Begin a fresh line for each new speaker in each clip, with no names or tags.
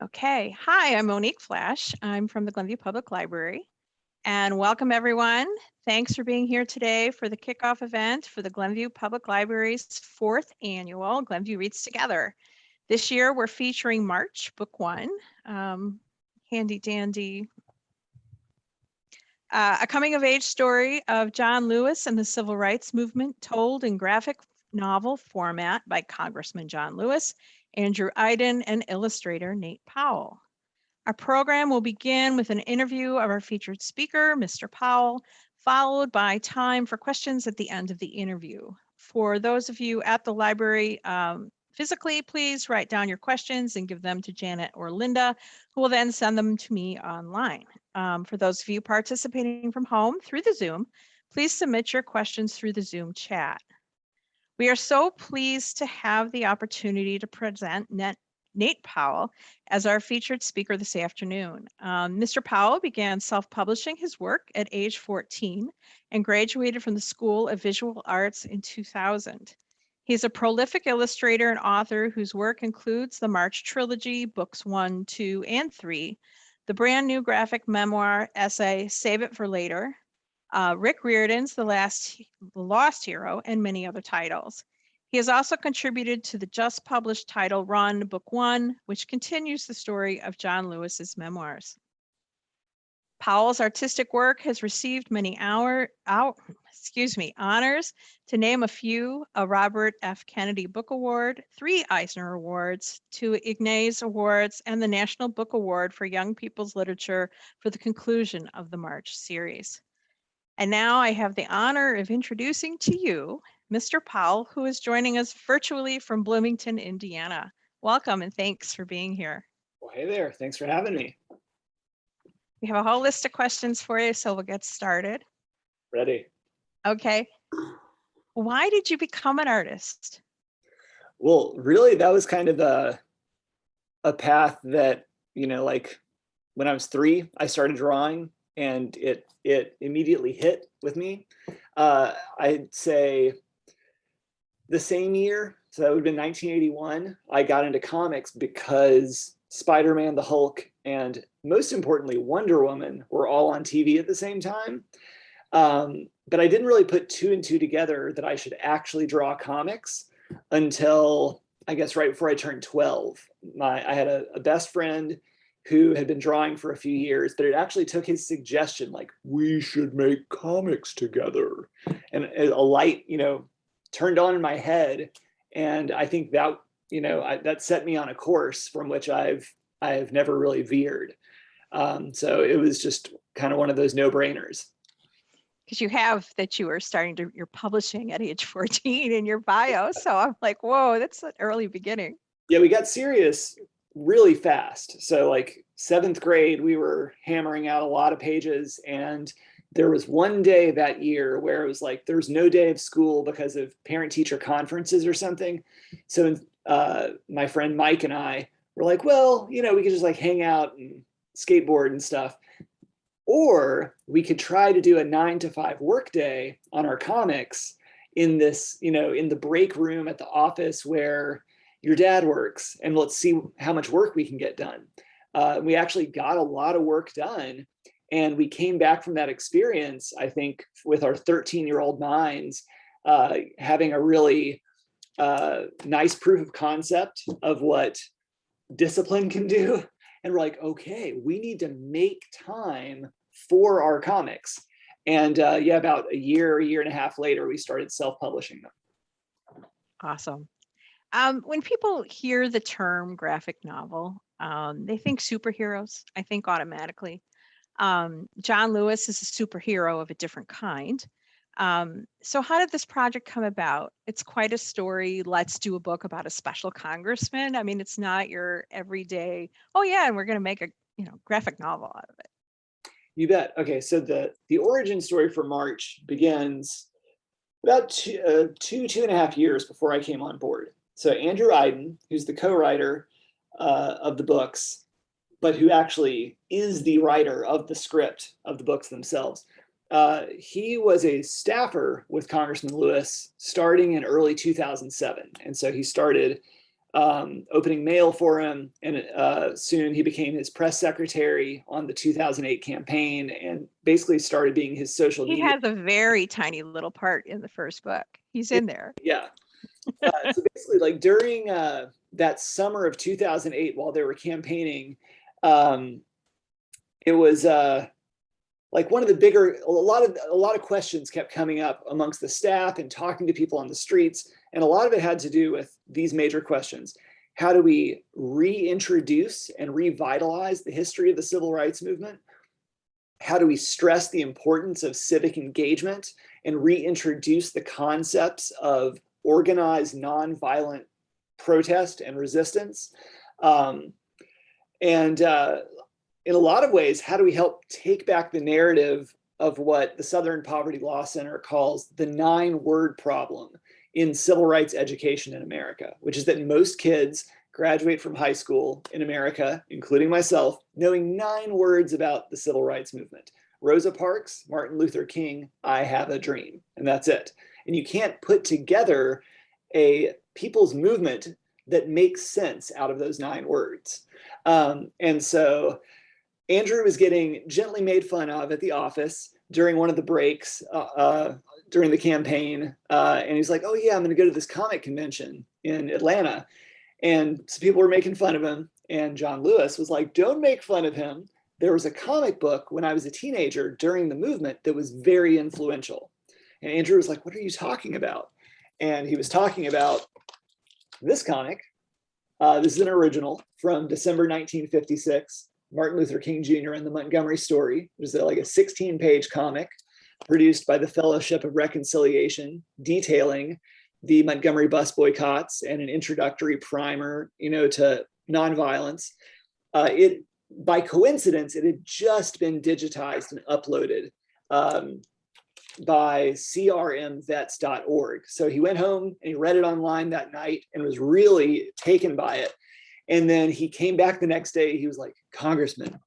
Okay, hi, I'm Monique Flash. I'm from the Glenview Public Library, and welcome everyone. Thanks for being here today for the kickoff event for the Glenview Public Library's 4th annual Glenview Reads Together. This year we're featuring March, Book 1, handy dandy. A coming of age story of John Lewis and the Civil Rights Movement told in graphic novel format by Congressman John Lewis, Andrew Iden, and illustrator Nate Powell. Our program will begin with an interview of our featured speaker, Mr. Powell, followed by time for questions at the end of the interview. For those of you at the library physically, please write down your questions and give them to Janet or Linda, who will then send them to me online. For those of you participating from home through the Zoom, please submit your questions through the Zoom chat. We are so pleased to have the opportunity to present Nate Powell as our featured speaker this afternoon. Mr. Powell began self-publishing his work at age 14 and graduated from the School of Visual Arts in 2000. He's a prolific illustrator and author whose work includes the March Trilogy, Books 1, 2, and 3, the brand new graphic memoir essay, Save It for Later, Rick Riordan's The Lost Hero, and many other titles. He has also contributed to the just published title Run, Book 1, which continues the story of John Lewis's memoirs. Powell's artistic work has received many honors, to name a few: a Robert F. Kennedy Book Award, 3 Eisner Awards, 2 Ignaz Awards, and the National Book Award for Young People's Literature for the conclusion of the March series. And now I have the honor of introducing to you Mr. Powell, who is joining us virtually from Bloomington, Indiana. Welcome and thanks for being here.
Well, hey there, thanks for having me.
We have a whole list of questions for you, so we'll get started.
Ready.
Okay. Why did you become an artist?
Well, really, that was kind of a path that, like when I was 3, I started drawing and it immediately hit with me. I'd say the same year, so that would have been 1981, I got into comics because Spider-Man, the Hulk, and most importantly, Wonder Woman were all on TV at the same time. But I didn't really put 2 and 2 together that I should actually draw comics until, I guess, right before I turned 12. I had a best friend who had been drawing for a few years, but it actually took his suggestion, like, we should make comics together. And a light, turned on in my head. And I think that, that set me on a course from which I've never really veered. So it was just kind of one of those no-brainers.
Because you have that you're publishing at age 14 in your bio. So I'm like, whoa, that's an early beginning.
Yeah, we got serious really fast. So like 7th grade, we were hammering out a lot of pages. And there was one day that year where it was like, there was no day of school because of parent-teacher conferences or something. So my friend Mike and I were like, well, we could just like hang out and skateboard and stuff. Or we could try to do a 9-to-5 workday on our comics in this, in the break room at the office where your dad works, and let's see how much work we can get done. We actually got a lot of work done, and we came back from that experience, I think, with our 13-year-old minds, having a really nice proof of concept of what discipline can do. And we're like, okay, we need to make time for our comics. And about a year and a half later, we started self-publishing them.
Awesome. When people hear the term graphic novel, they think superheroes, I think automatically. John Lewis is a superhero of a different kind. So how did this project come about? It's quite a story. Let's do a book about a special congressman. I mean, it's not your everyday, oh yeah, and we're going to make a graphic novel out of it.
You bet. Okay, so the origin story for March begins about two and a half years before I came on board. So Andrew Iden, who's the co-writer of the books, but who actually is the writer of the script of the books themselves, he was a staffer with Congressman Lewis starting in early 2007. And so he started opening mail for him. And soon he became his press secretary on the 2008 campaign and basically started being his social
He
media.
has a very tiny little part in the first book. He's in there.
Yeah. So basically, like during that summer of 2008, while they were campaigning, it was like one of the bigger, a lot of questions kept coming up amongst the staff and talking to people on the streets. And a lot of it had to do with these major questions. How do we reintroduce and revitalize the history of the civil rights movement? How do we stress the importance of civic engagement and reintroduce the concepts of organized nonviolent protest and resistance? In a lot of ways, how do we help take back the narrative of what the Southern Poverty Law Center calls the 9-word problem in civil rights education in America, which is that most kids graduate from high school in America, including myself, knowing 9 words about the civil rights movement. Rosa Parks, Martin Luther King, I have a dream, and that's it. And you can't put together a people's movement that makes sense out of those 9 words. And so Andrew was getting gently made fun of at the office during one of the breaks during the campaign. And he's like, oh yeah, I'm gonna go to this comic convention in Atlanta. And some people were making fun of him. And John Lewis was like, don't make fun of him. There was a comic book when I was a teenager during the movement that was very influential. And Andrew was like, what are you talking about? And he was talking about this comic. This is an original from December 1956. Martin Luther King Jr. and the Montgomery Story. It was like a 16-page comic produced by the Fellowship of Reconciliation, detailing the Montgomery bus boycotts and an introductory primer, to nonviolence. By coincidence, it had just been digitized and uploaded by crmvets.org. So he went home and he read it online that night and was really taken by it. And then he came back the next day. He was like, Congressman,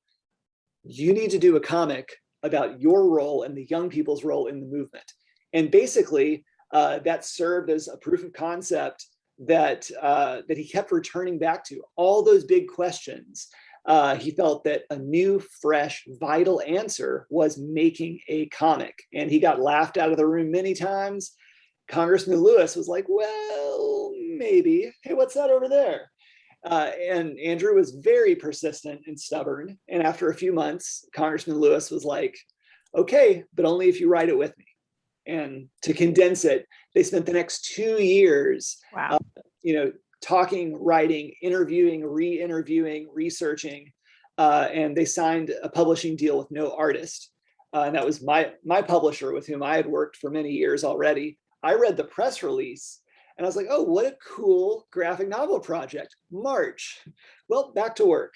you need to do a comic about your role and the young people's role in the movement. And basically, that served as a proof of concept that he kept returning back to. All those big questions, he felt that a new, fresh, vital answer was making a comic. And he got laughed out of the room many times. Congressman Lewis was like, well, maybe. Hey, what's that over there? And Andrew was very persistent and stubborn. And after a few months, Congressman Lewis was like, okay, but only if you write it with me. And to condense it, they spent the next 2 years,
Wow.
Talking, writing, interviewing, re-interviewing, researching, and they signed a publishing deal with No Artist. And that was my publisher with whom I had worked for many years already. I read the press release and I was like, oh, what a cool graphic novel project, March. Well, back to work.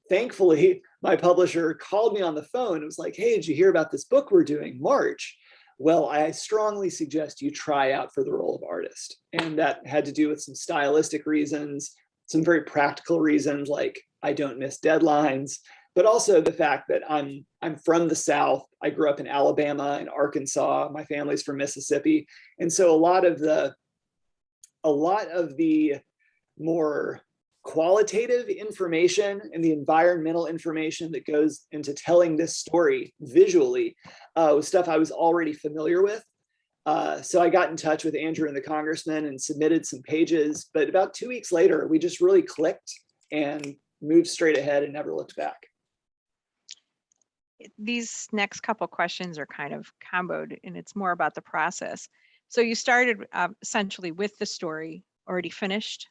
Thankfully, my publisher called me on the phone and was like, hey, did you hear about this book we're doing, March? Well, I strongly suggest you try out for the role of artist. And that had to do with some stylistic reasons, some very practical reasons, like I don't miss deadlines, but also the fact that I'm from the South. I grew up in Alabama and Arkansas. My family's from Mississippi. And so a lot of the more qualitative information and the environmental information that goes into telling this story visually was stuff I was already familiar with. So I got in touch with Andrew and the congressman and submitted some pages, but about 2 weeks later, we just really clicked and moved straight ahead and never looked back.
These next couple questions are kind of comboed, and it's more about the process. So you started essentially with the story already finished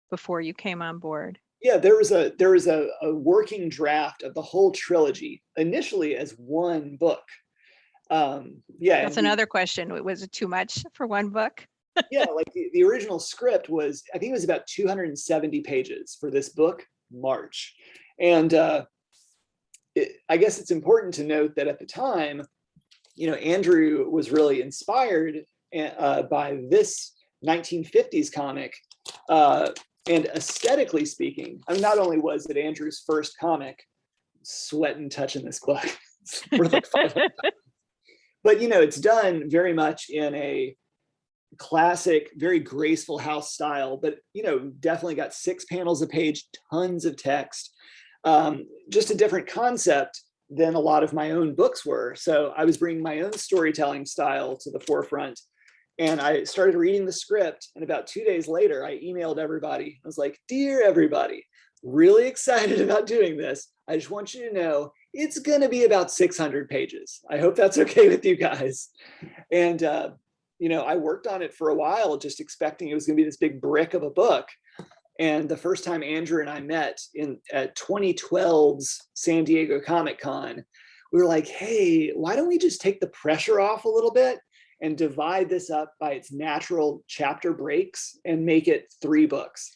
before you came on board.
Yeah, there was a working draft of the whole trilogy initially as one book.
That's another question. Was it too much for one book?
Yeah, like the original script was, I think it was about 270 pages for this book, March. And I guess it's important to note that at the time, Andrew was really inspired by this 1950s comic. And aesthetically speaking, I mean, not only was it Andrew's first comic, sweating touching this book, it's worth like 500 times. But it's done very much in a classic, very graceful house style, but definitely got 6 panels a page, tons of text. Just a different concept than a lot of my own books were. So I was bringing my own storytelling style to the forefront. And I started reading the script. And about 2 days later, I emailed everybody. I was like, "Dear everybody, really excited about doing this. I just want you to know it's going to be about 600 pages. I hope that's okay with you guys." And, I worked on it for a while, just expecting it was going to be this big brick of a book. And the first time Andrew and I met at 2012's San Diego Comic-Con, we were like, "Hey, why don't we just take the pressure off a little bit and divide this up by its natural chapter breaks and make it 3 books?"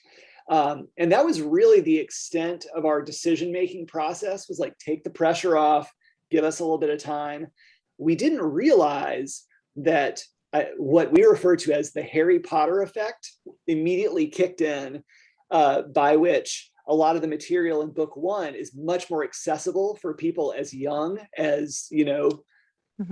And that was really the extent of our decision-making process, was like, take the pressure off, give us a little bit of time. We didn't realize that what we refer to as the Harry Potter effect immediately kicked in, by which a lot of the material in book 1 is much more accessible for people as young as,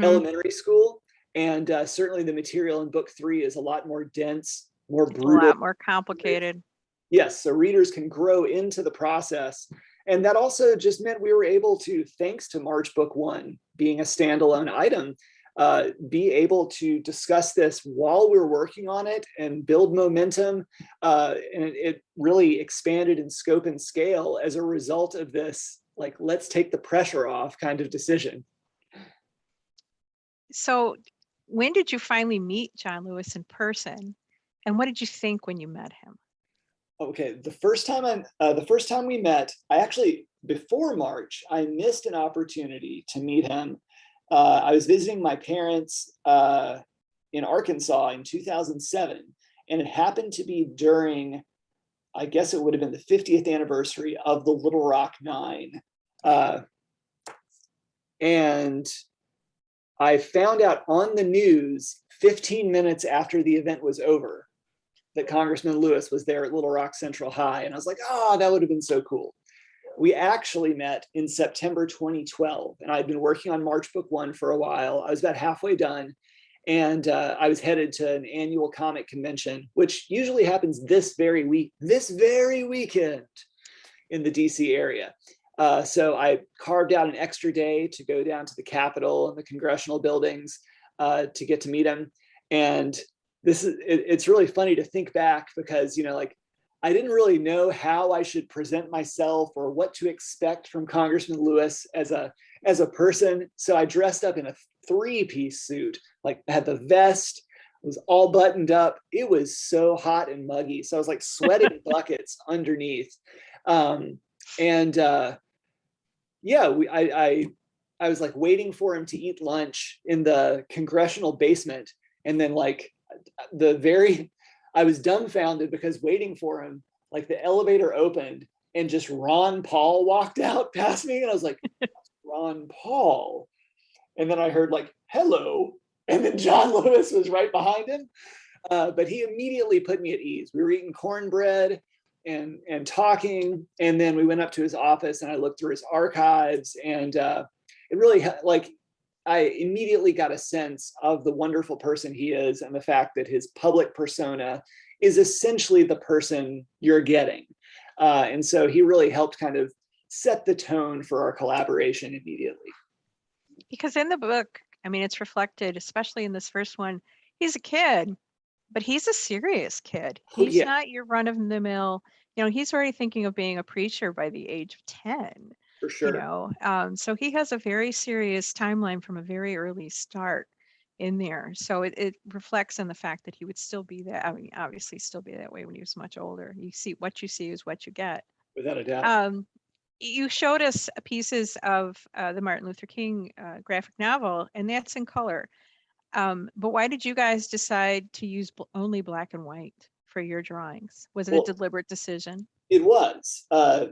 elementary school. And certainly the material in book 3 is a lot more dense, more brutal.
A lot more complicated.
Yes, so readers can grow into the process. And that also just meant we were able to, thanks to March book 1 being a standalone item, be able to discuss this while we were working on it and build momentum. And it really expanded in scope and scale as a result of this, like, let's take the pressure off kind of decision.
So when did you finally meet John Lewis in person? And what did you think when you met him?
Okay, the first time we met, I actually, before March, I missed an opportunity to meet him. I was visiting my parents in Arkansas in 2007, and it happened to be during, I guess it would have been the 50th anniversary of the Little Rock Nine. And I found out on the news 15 minutes after the event was over that Congressman Lewis was there at Little Rock Central High. And I was like, "Oh, that would have been so cool." We actually met in September 2012, and I'd been working on March book 1 for a while. I was about halfway done, and I was headed to an annual comic convention, which usually happens this very weekend in the DC area. So I carved out an extra day to go down to the Capitol and the congressional buildings to get to meet him. And it's really funny to think back, because, I didn't really know how I should present myself or what to expect from Congressman Lewis as a person. So I dressed up in a 3-piece suit, like had the vest, was all buttoned up. It was so hot and muggy. So I was like sweating buckets underneath. I was like waiting for him to eat lunch in the congressional basement. And then I was dumbfounded, because waiting for him, like the elevator opened and just Ron Paul walked out past me. And I was like, "Ron Paul." And then I heard like, "Hello." And then John Lewis was right behind him. But he immediately put me at ease. We were eating cornbread and talking. And then we went up to his office and I looked through his archives, and it really, like, I immediately got a sense of the wonderful person he is, and the fact that his public persona is essentially the person you're getting. And so he really helped kind of set the tone for our collaboration immediately.
Because in the book, I mean, it's reflected, especially in this first one, he's a kid, but he's a serious kid. He's not your run-of-the-mill, he's already thinking of being a preacher by the age of 10.
For sure.
So he has a very serious timeline from a very early start in there. So it reflects on the fact that he would still be that. I mean, obviously still be that way when he was much older. What you see is what you get.
Without a doubt.
You showed us pieces of the Martin Luther King graphic novel, and that's in color. But why did you guys decide to use only black and white for your drawings? Was it a deliberate decision?
It was.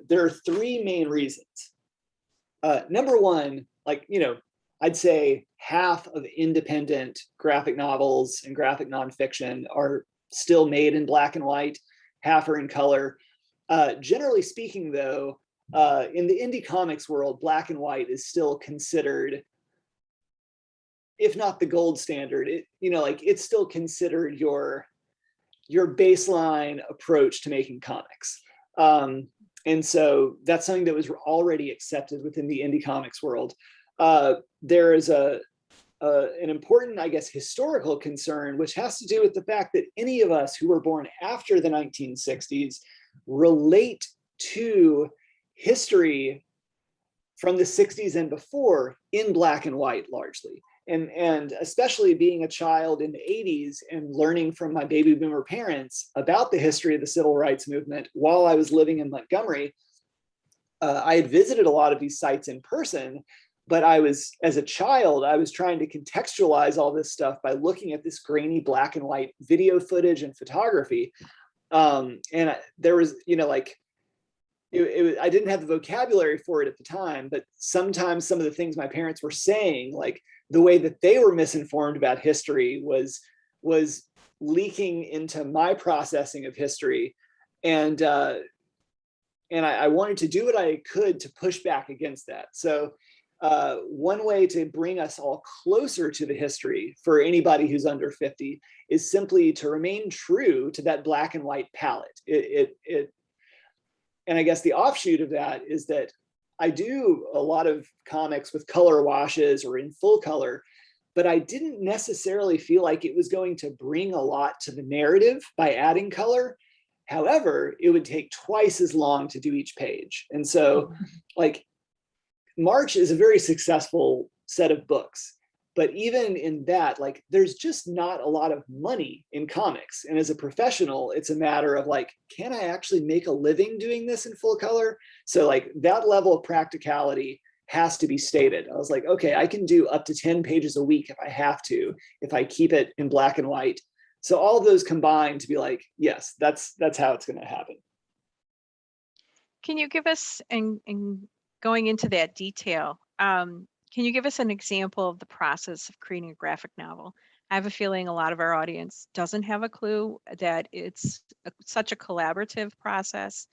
There are 3 main reasons. Number one, I'd say half of independent graphic novels and graphic nonfiction are still made in black and white, half are in color. Generally speaking, though, in the indie comics world, black and white is still considered if not the gold standard, it, you know, like it's still considered your baseline approach to making comics. And so that's something that was already accepted within the indie comics world. There is an important, I guess, historical concern, which has to do with the fact that any of us who were born after the 1960s relate to history from the 60s and before in black and white largely. And especially being a child in the 80s and learning from my baby boomer parents about the history of the civil rights movement while I was living in Montgomery, I had visited a lot of these sites in person, but as a child, I was trying to contextualize all this stuff by looking at this grainy black and white video footage and photography. There was, you know, like, I didn't have the vocabulary for it at the time, but sometimes some of the things my parents were saying, like the way that they were misinformed about history was leaking into my processing of history. And I wanted to do what I could to push back against that. So one way to bring us all closer to the history for anybody who's under 50 is simply to remain true to that black and white palette. And I guess the offshoot of that is that I do a lot of comics with color washes or in full color, but I didn't necessarily feel like it was going to bring a lot to the narrative by adding color. However, it would take twice as long to do each page. And so, like, March is a very successful set of books, but even in that, like, there's just not a lot of money in comics. And as a professional, it's a matter of like, can I actually make a living doing this in full color? So like that level of practicality has to be stated. I was like, okay, I can do up to 10 pages a week if I have to, if I keep it in black and white. So all of those combined to be like, yes, that's how it's going to happen.
Can you give us, and going into that detail, can you give us an example of the process of creating a graphic novel? I have a feeling a lot of our audience doesn't have a clue that it's such a collaborative process.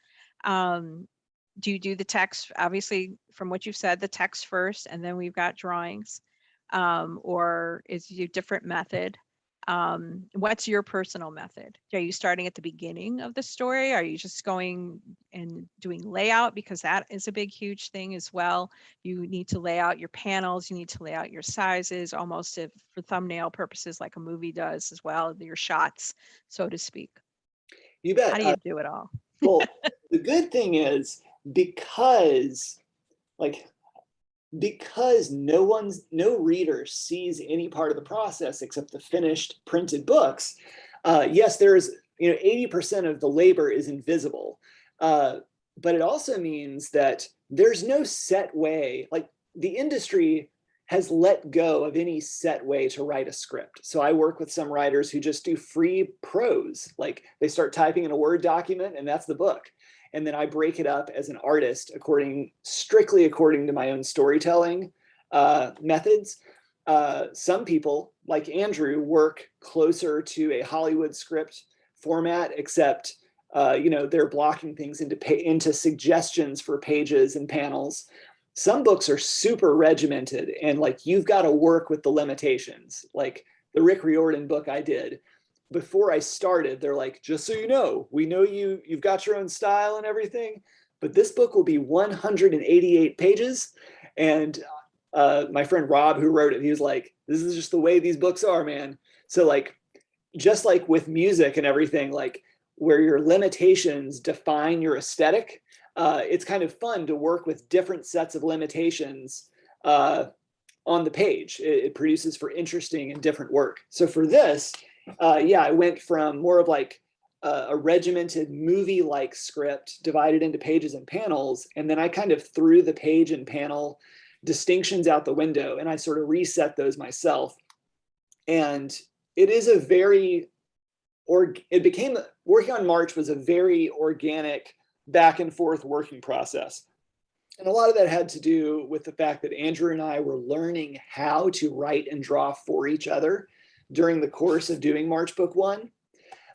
Do you do the text, obviously, from what you've said, the text first, and then we've got drawings, or is it a different method? What's your personal method? Are you starting at the beginning of the story? Are you just going and doing layout? Because that is a big, huge thing as well. You need to lay out your panels. You need to lay out your sizes, almost for thumbnail purposes, like a movie does as well, your shots, so to speak.
You bet.
How do you do it all?
Well, the good thing is because no reader sees any part of the process except the finished printed books. Yes, there's 80% of the labor is invisible, but it also means that there's no set way. Like the industry has let go of any set way to write a script. So I work with some writers who just do free prose. Like they start typing in a Word document and that's the book. And then I break it up as an artist strictly according to my own storytelling methods. Some people, like Andrew, work closer to a Hollywood script format, except they're blocking things into suggestions for pages and panels. Some books are super regimented and like you've got to work with the limitations. Like the Rick Riordan book I did. Before I started, they're like, just so you know, we know you've got your own style and everything, but this book will be 188 pages. And my friend Rob, who wrote it, he was like, this is just the way these books are, man. So like, just like with music and everything, like where your limitations define your aesthetic, it's kind of fun to work with different sets of limitations on the page. It produces for interesting and different work. So for this, I went from more of like a regimented movie-like script divided into pages and panels, and then I kind of threw the page and panel distinctions out the window, and I sort of reset those myself. And it is working on March was a very organic back and forth working process. And a lot of that had to do with the fact that Andrew and I were learning how to write and draw for each other during the course of doing March Book 1.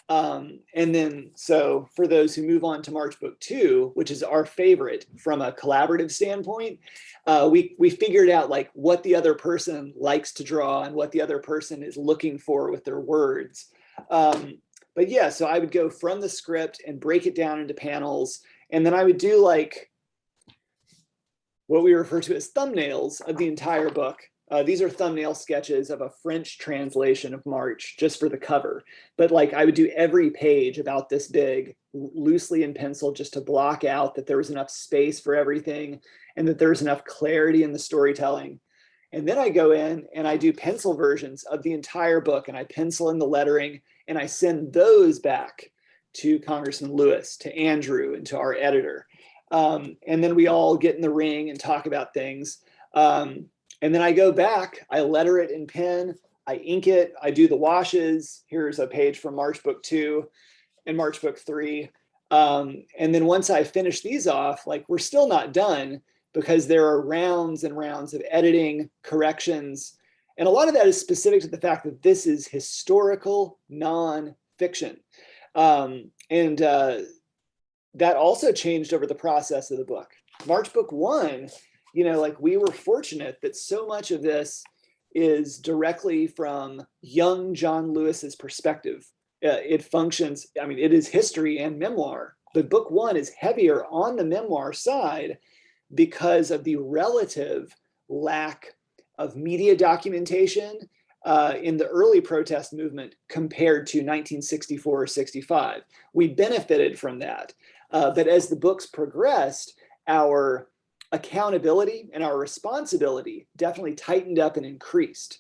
And then, so for those who move on to March Book 2, which is our favorite from a collaborative standpoint, we figured out like what the other person likes to draw and what the other person is looking for with their words. But yeah, so I would go from the script and break it down into panels. And then I would do like what we refer to as thumbnails of the entire book. These are thumbnail sketches of a French translation of March just for the cover. But like I would do every page about this big, loosely in pencil, just to block out that there was enough space for everything and that there was enough clarity in the storytelling. And then I go in and I do pencil versions of the entire book, and I pencil in the lettering, and I send those back to Congressman Lewis, to Andrew, and to our editor. And then we all get in the ring and talk about things. And then I go back, I letter it in pen, I ink it, I do the washes. Here's a page from March Book 2 and March Book 3. And then once I finish these off, like we're still not done because there are rounds and rounds of editing, corrections. And a lot of that is specific to the fact that this is historical nonfiction. That also changed over the process of the book. March Book 1, you know, like we were fortunate that so much of this is directly from young John Lewis's perspective. It functions, I mean, it is history and memoir, but Book 1 is heavier on the memoir side because of the relative lack of media documentation in the early protest movement compared to 1964 or 65. We benefited from that. But as the books progressed, our accountability and our responsibility definitely tightened up and increased.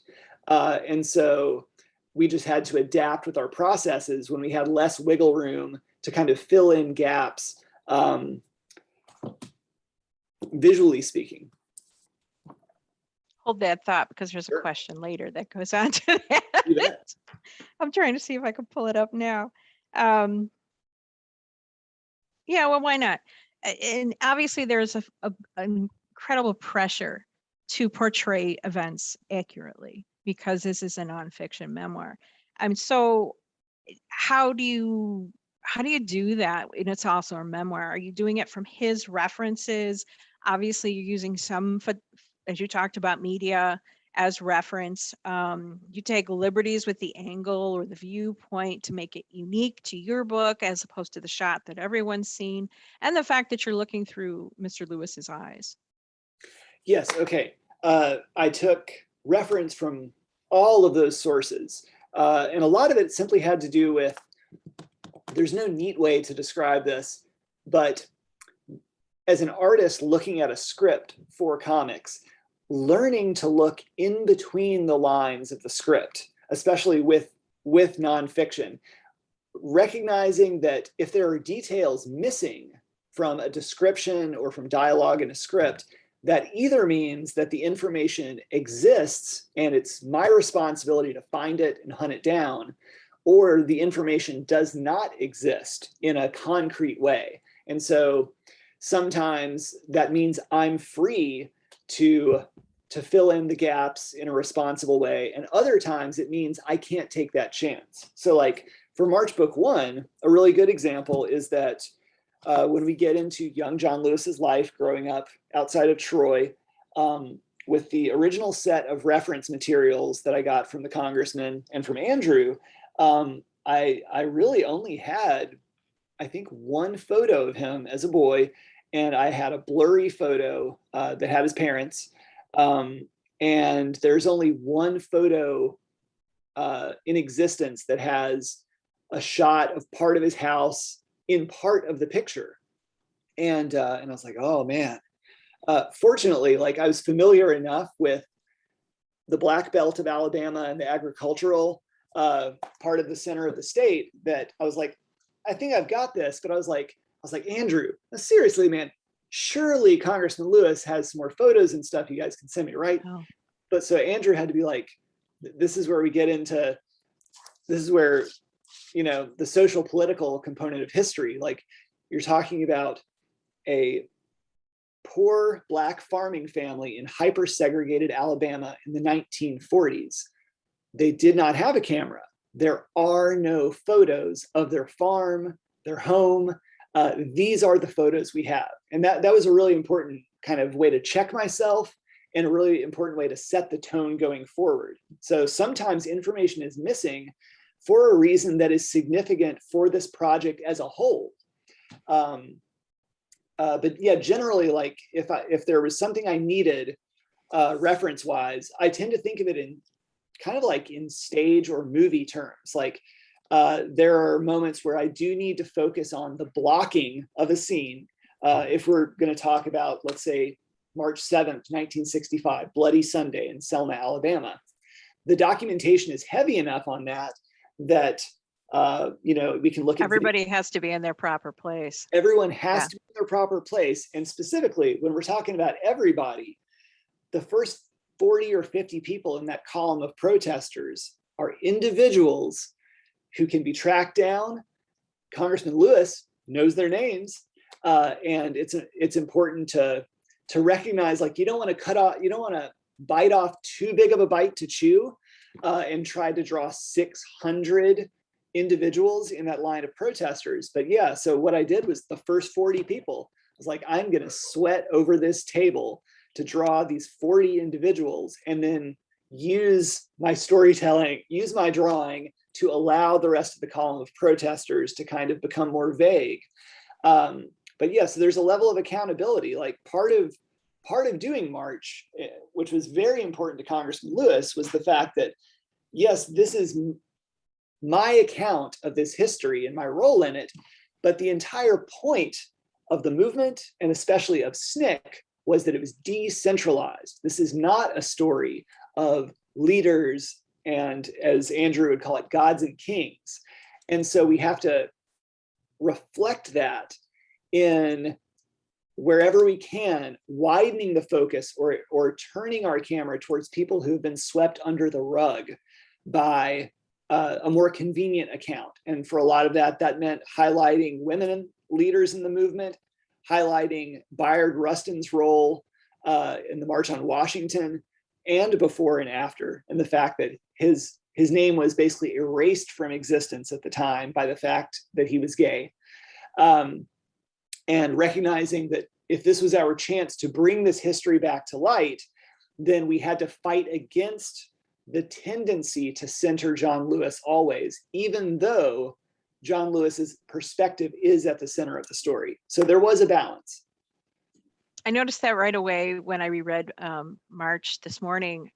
And so we just had to adapt with our processes when we had less wiggle room to kind of fill in gaps, visually speaking.
Hold that thought because there's
Sure.
a question later that goes on to that. I'm trying to see if I can pull it up now. Yeah, well, why not? And obviously there's an incredible pressure to portray events accurately because this is a nonfiction memoir. So how do you do that? And it's also a memoir. Are you doing it from his references? Obviously you're using some, as you talked about, media as reference. You take liberties with the angle or the viewpoint to make it unique to your book as opposed to the shot that everyone's seen, and the fact that you're looking through Mr. Lewis's eyes.
Yes, okay. I took reference from all of those sources. And a lot of it simply had to do with, there's no neat way to describe this, but as an artist looking at a script for comics, learning to look in between the lines of the script, especially with nonfiction, recognizing that if there are details missing from a description or from dialogue in a script, that either means that the information exists and it's my responsibility to find it and hunt it down, or the information does not exist in a concrete way. And so sometimes that means I'm free to fill in the gaps in a responsible way. And other times it means I can't take that chance. So like for March Book 1, a really good example is that when we get into young John Lewis's life growing up outside of Troy, with the original set of reference materials that I got from the congressman and from Andrew, I really only had, I think, one photo of him as a boy, and I had a blurry photo that had his parents. And there's only one photo in existence that has a shot of part of his house in part of the picture. And I was like, oh man. Fortunately, like I was familiar enough with the Black Belt of Alabama and the agricultural part of the center of the state that I was like, I think I've got this. But I was like, Andrew, seriously, man, surely Congressman Lewis has some more photos and stuff you guys can send me, right?
Oh.
But so Andrew had to be like, this is where we get into, this is where, you know, the social political component of history, like you're talking about a poor Black farming family in hyper segregated Alabama in the 1940s. They did not have a camera. there are no photos of their farm, their home. These are the photos we have. And that was a really important kind of way to check myself and a really important way to set the tone going forward. So sometimes information is missing for a reason that is significant for this project as a whole. But yeah, generally, like if there was something I needed reference wise, I tend to think of it in kind of like in stage or movie terms. Like there are moments where I do need to focus on the blocking of a scene. If we're going to talk about, let's say, March 7th, 1965, Bloody Sunday in Selma, Alabama. The documentation is heavy enough on that we can look at
everybody has to be in their proper place.
Everyone has to be in their proper place. And specifically, when we're talking about everybody, the first 40 or 50 people in that column of protesters are individuals who can be tracked down. Congressman Lewis knows their names. And it's important to recognize, like, you don't want to bite off too big of a bite to chew and try to draw 600 individuals in that line of protesters. But yeah, so what I did was the first 40 people, I was like, I'm going to sweat over this table to draw these 40 individuals and then use my storytelling, use my drawing to allow the rest of the column of protesters to kind of become more vague. But yeah, so there's a level of accountability. Like part of doing March, which was very important to Congressman Lewis, was the fact that, yes, this is my account of this history and my role in it, but the entire point of the movement, and especially of SNCC, was that it was decentralized. This is not a story of leaders and, as Andrew would call it, gods and kings. And so we have to reflect that in wherever we can, widening the focus or turning our camera towards people who've been swept under the rug by a more convenient account. And for a lot of that meant highlighting women leaders in the movement, highlighting Bayard Rustin's role in the March on Washington, and before and after, and the fact that his name was basically erased from existence at the time by the fact that he was gay. And recognizing that if this was our chance to bring this history back to light, then we had to fight against the tendency to center John Lewis always, even though John Lewis's perspective is at the center of the story. So there was a balance.
I noticed that right away when I reread March this morning,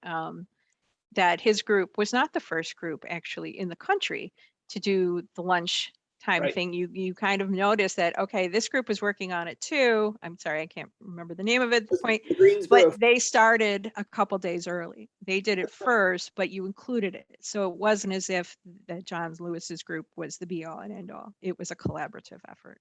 that his group was not the first group actually in the country to do the lunch time thing. You kind of notice that, okay, this group was working on it too. I'm sorry, I can't remember the name of it at the point, but they started a couple days early. They did it first, but you included it. So it wasn't as if that John Lewis's group was the be all and end all. It was a collaborative effort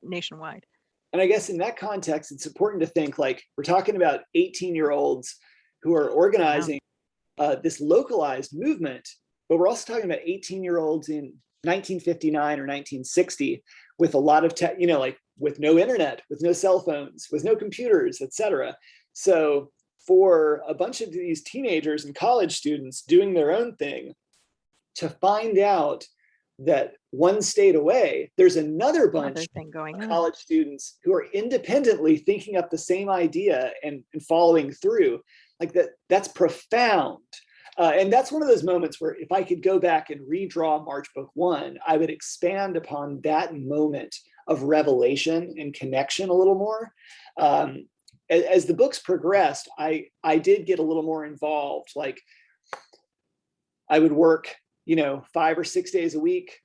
nationwide.
And I guess in that context, it's important to think, like, we're talking about 18-year-olds who are organizing this localized movement, but we're also talking about 18-year-olds in 1959 or 1960 with a lot of like with no internet, with no cell phones, with no computers, etc. So for a bunch of these teenagers and college students doing their own thing, to find out that one state away, there's another bunch of college students who are independently thinking up the same idea and following through, like that's profound. And that's one of those moments where if I could go back and redraw March Book 1, I would expand upon that moment of revelation and connection a little more. As the books progressed, I did get a little more involved. Like I would work, 5 or 6 days a week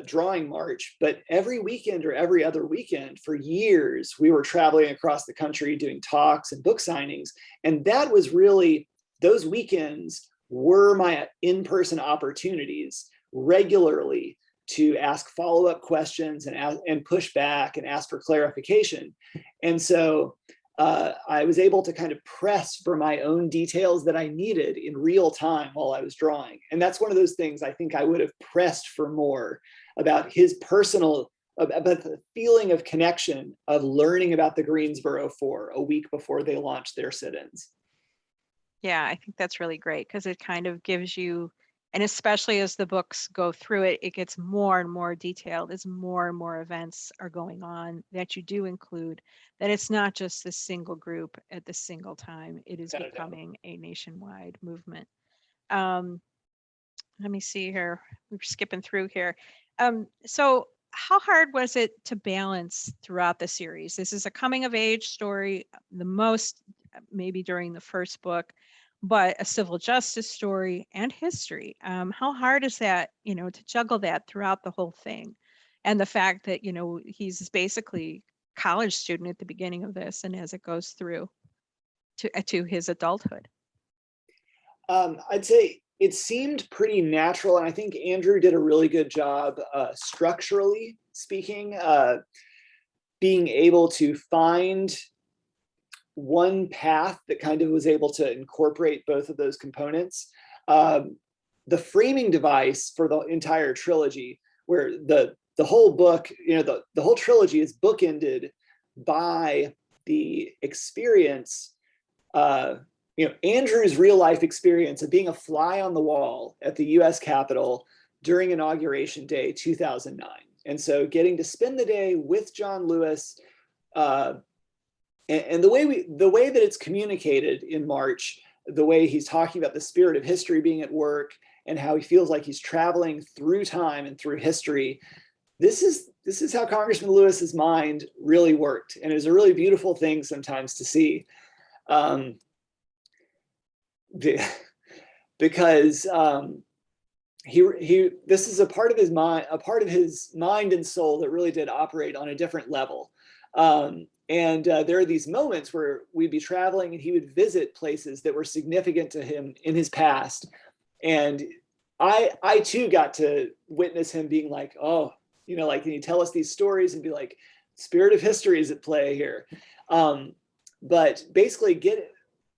drawing March, but every weekend or every other weekend for years, we were traveling across the country doing talks and book signings. And that was really, those weekends were my in-person opportunities regularly to ask follow-up questions and push back and ask for clarification. And so I was able to kind of press for my own details that I needed in real time while I was drawing. And that's one of those things I think I would have pressed for more about his personal, about the feeling of connection of learning about the Greensboro Four a week before they launched their sit-ins.
Yeah, I think that's really great because it kind of gives you And especially as the books go through it, it gets more and more detailed as more and more events are going on that you do include, that it's not just this single group at the single time. It is
Without a doubt.
becoming a nationwide movement. Um, let me see here. We're skipping through here. So how hard was it to balance throughout the series? This is a coming of age story, the most maybe during the first book, but a civil justice story and history. How hard is that, to juggle that throughout the whole thing? And the fact that, he's basically a college student at the beginning of this and as it goes through to his adulthood.
I'd say it seemed pretty natural, and I think Andrew did a really good job structurally speaking, being able to find one path that kind of was able to incorporate both of those components. The framing device for the entire trilogy, where the whole book, the whole trilogy is bookended by the experience, Andrew's real life experience of being a fly on the wall at the US Capitol during Inauguration Day 2009. And so getting to spend the day with John Lewis, and the way that it's communicated in March, the way he's talking about the spirit of history being at work and how he feels like he's traveling through time and through history. This is how Congressman Lewis's mind really worked. And it was a really beautiful thing sometimes to see. Because this is a part of his mind and soul that really did operate on a different level. And there are these moments where we'd be traveling and he would visit places that were significant to him in his past. And I too got to witness him being like, oh, like, can you tell us these stories, and be like, spirit of history is at play here. But basically get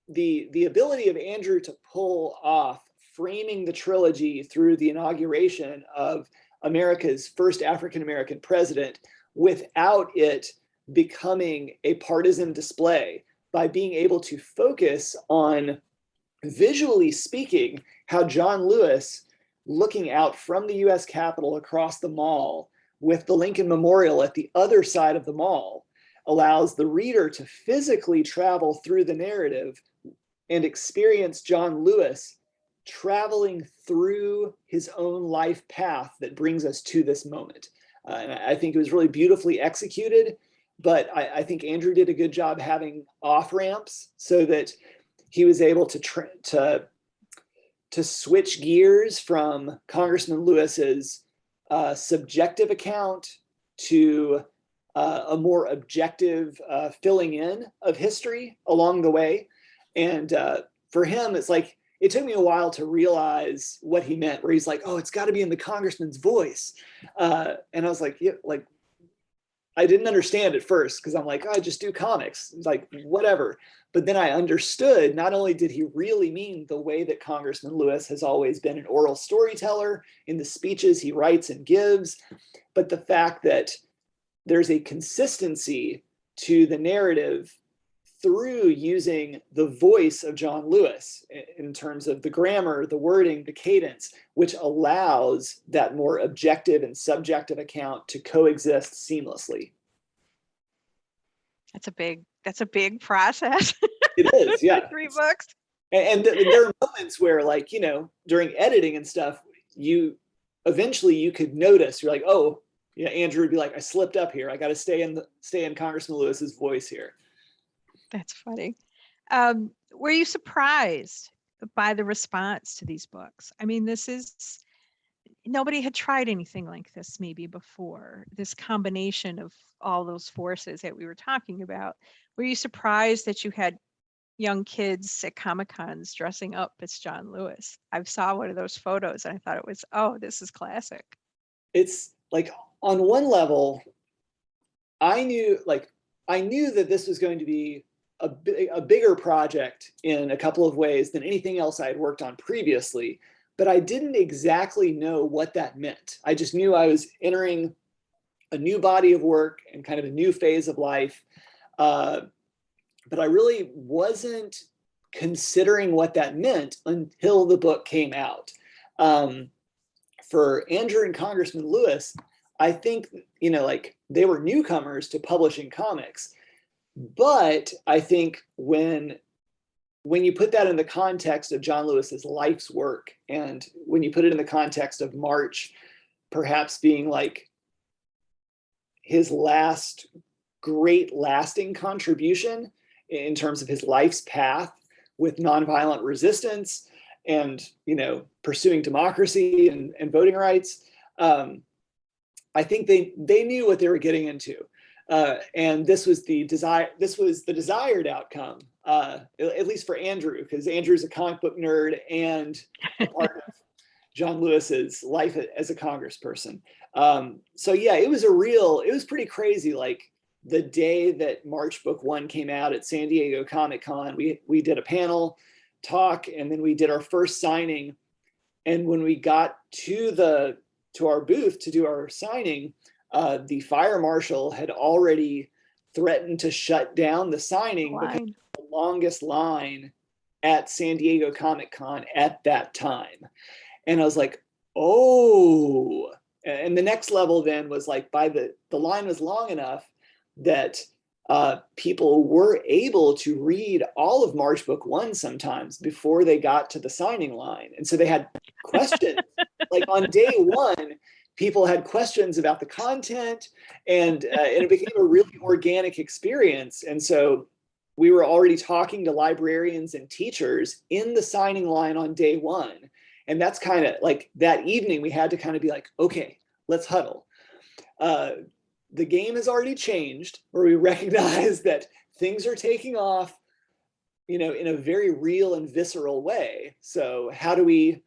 the ability of Andrew to pull off framing the trilogy through the inauguration of America's first African-American president without it becoming a partisan display, by being able to focus on, visually speaking, how John Lewis, looking out from the US Capitol across the mall with the Lincoln Memorial at the other side of the mall, allows the reader to physically travel through the narrative and experience John Lewis traveling through his own life path that brings us to this moment. And I think it was really beautifully executed, but I think Andrew did a good job having off ramps so that he was able to switch gears from Congressman Lewis's subjective account to a more objective filling in of history along the way. And for him, it's like, it took me a while to realize what he meant, where he's like, oh, it's got to be in the congressman's voice. And I was like, yeah, like, I didn't understand at first, because I'm like, oh, I just do comics. It's like, whatever. But then I understood, not only did he really mean the way that Congressman Lewis has always been an oral storyteller in the speeches he writes and gives, but the fact that there's a consistency to the narrative through using the voice of John Lewis in terms of the grammar, the wording, the cadence, which allows that more objective and subjective account to coexist seamlessly.
That's a big process.
It is, yeah.
3 books.
And there are moments where, like, during editing and stuff, you could notice, you're like, oh, yeah, Andrew would be like, I slipped up here. I got to stay in Congressman Lewis's voice here.
That's funny. Were you surprised by the response to these books? I mean, nobody had tried anything like this maybe before, this combination of all those forces that we were talking about. Were you surprised that you had young kids at Comic-Cons dressing up as John Lewis? I saw one of those photos and I thought it was, oh, this is classic.
It's like, on one level, I knew that this was going to be a bigger project in a couple of ways than anything else I had worked on previously, but I didn't exactly know what that meant. I just knew I was entering a new body of work and kind of a new phase of life. But I really wasn't considering what that meant until the book came out. For Andrew and Congressman Lewis, I think, like they were newcomers to publishing comics. But I think when you put that in the context of John Lewis's life's work, and when you put it in the context of March perhaps being like his last great lasting contribution in terms of his life's path with nonviolent resistance and, pursuing democracy and voting rights, I think they knew what they were getting into. And this was the desired outcome, at least for Andrew, because Andrew's a comic book nerd and a part of John Lewis's life as a congressperson. So yeah, it was pretty crazy. Like the day that March Book 1 came out at San Diego Comic-Con, we did a panel talk, and then we did our first signing. And when we got to our booth to do our signing, the fire marshal had already threatened to shut down the signing because of the longest line at San Diego Comic-Con at that time. And I was like, oh. And the next level then was like, the line was long enough that people were able to read all of March Book 1 sometimes before they got to the signing line. And so they had questions. Like on day one, people had questions about the content, and it became a really organic experience. And so we were already talking to librarians and teachers in the signing line on day one. And that's kind of like that evening, we had to kind of be like, okay, let's huddle. The game has already changed, where we recognize that things are taking off, in a very real and visceral way. So how do we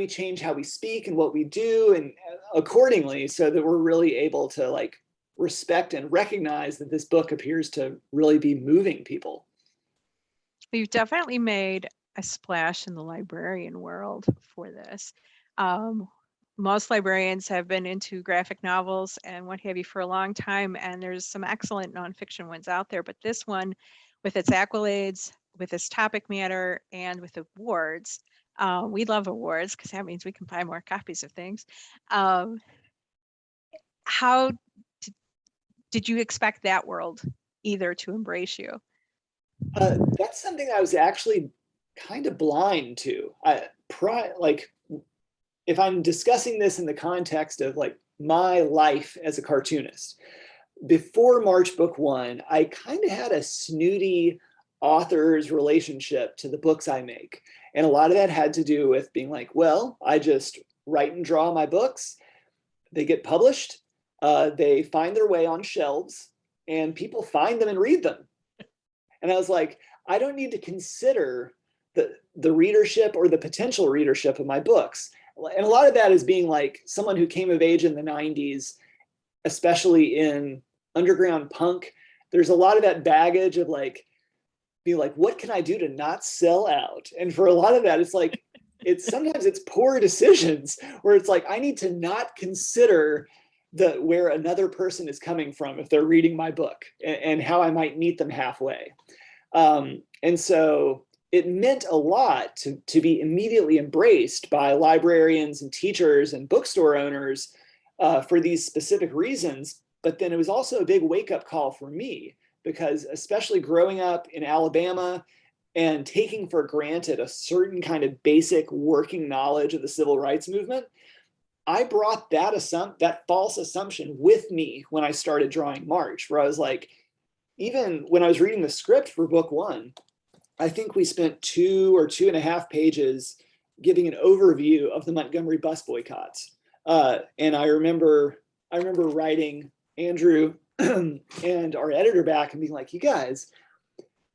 change how we speak and what we do, and accordingly, so that we're really able to like respect and recognize that this book appears to really be moving people?
We've definitely made a splash in the librarian world for this. Most librarians have been into graphic novels and what have you for a long time, and there's some excellent nonfiction ones out there, but this one, with its accolades, with its topic matter, and with awards, we love awards because that means we can buy more copies of things. How did you expect that world either to embrace you?
That's something I was actually kind of blind to. Like, if I'm discussing this in the context of like my life as a cartoonist, before March Book 1, I kind of had a snooty author's relationship to the books I make. And a lot of that had to do with being like, well, I just write and draw my books. They get published. They find their way on shelves, and people find them and read them. And I was like, I don't need to consider the readership or the potential readership of my books. And a lot of that is being like someone who came of age in the 90s, especially in underground punk. There's a lot of that baggage of like, being like, what can I do to not sell out? And for a lot of that, it's like, sometimes it's poor decisions where it's like, I need to not consider where another person is coming from if they're reading my book, and how I might meet them halfway. And so it meant a lot to be immediately embraced by librarians and teachers and bookstore owners for these specific reasons. But then it was also a big wake-up call for me, because especially growing up in Alabama and taking for granted a certain kind of basic working knowledge of the civil rights movement, I brought that false assumption with me when I started drawing March, where I was like, even when I was reading the script for Book 1, I think we spent 2 or 2.5 pages giving an overview of the Montgomery bus boycotts. And I remember writing Andrew and our editor back and being like, you guys,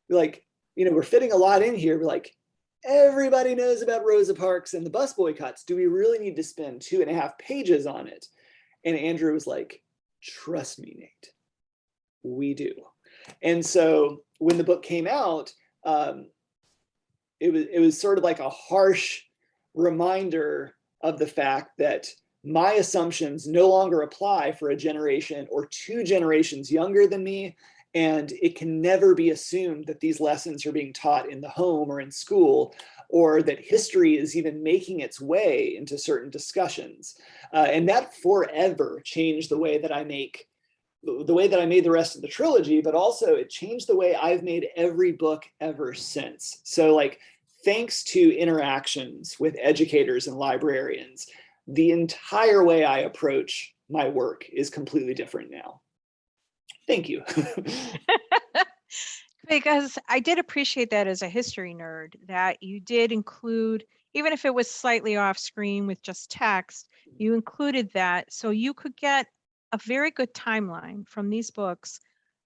like, we're fitting a lot in here. We're like, everybody knows about Rosa Parks and the bus boycotts. Do we really need to spend 2.5 pages on it? And Andrew was like, trust me, Nate, we do. And so when the book came out, it was sort of like a harsh reminder of the fact that my assumptions no longer apply for a generation or 2 generations younger than me. And it can never be assumed that these lessons are being taught in the home or in school or that history is even making its way into certain discussions. And that forever changed the way that I made the rest of the trilogy, but also it changed the way I've made every book ever since. So like, thanks to interactions with educators and librarians, the entire way I approach my work is completely different now. Thank you.
Because I did appreciate that as a history nerd, that you did include, even if it was slightly off screen with just text, you included that so you could get a very good timeline from these books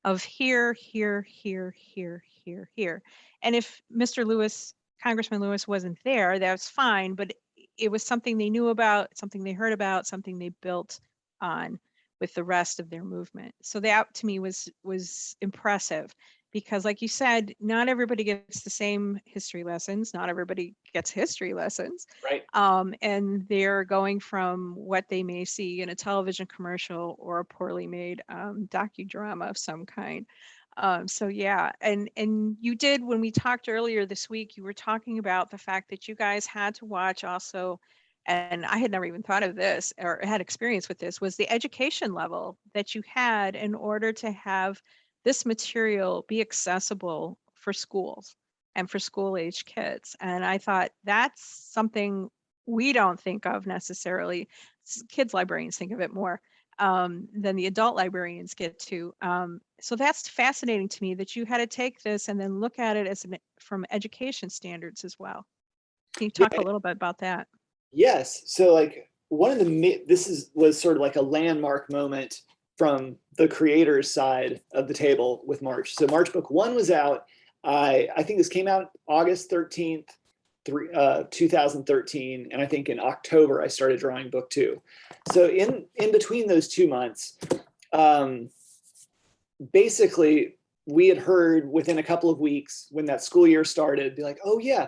of here, here, here, here, here, here. And if Mr. Lewis, Congressman Lewis wasn't there, that's fine, but it was something they knew about, something they heard about, something they built on with the rest of their movement. So that to me was impressive, because like you said, not everybody gets the same history lessons. Not everybody gets history lessons.
Right.
And they're going from what they may see in a television commercial or a poorly made docudrama of some kind. So yeah, and you did, when we talked earlier this week, you were talking about the fact that you guys had to watch also, and I had never even thought of this or had experience with this, was the education level that you had in order to have this material be accessible for schools and for school age kids. And I thought that's something we don't think of necessarily. Kids librarians think of it more than the adult librarians get to. So that's fascinating to me that you had to take this and then look at it as from education standards as well. Can you talk a little bit about that?
Yes. So like one of the, was sort of like a landmark moment from the creator's side of the table with March. So March book 1 was out. I think this came out August 13th, 2013. And I think in October, I started drawing book 2. So in between those 2 months, basically we had heard within a couple of weeks when that school year started, be like, oh yeah,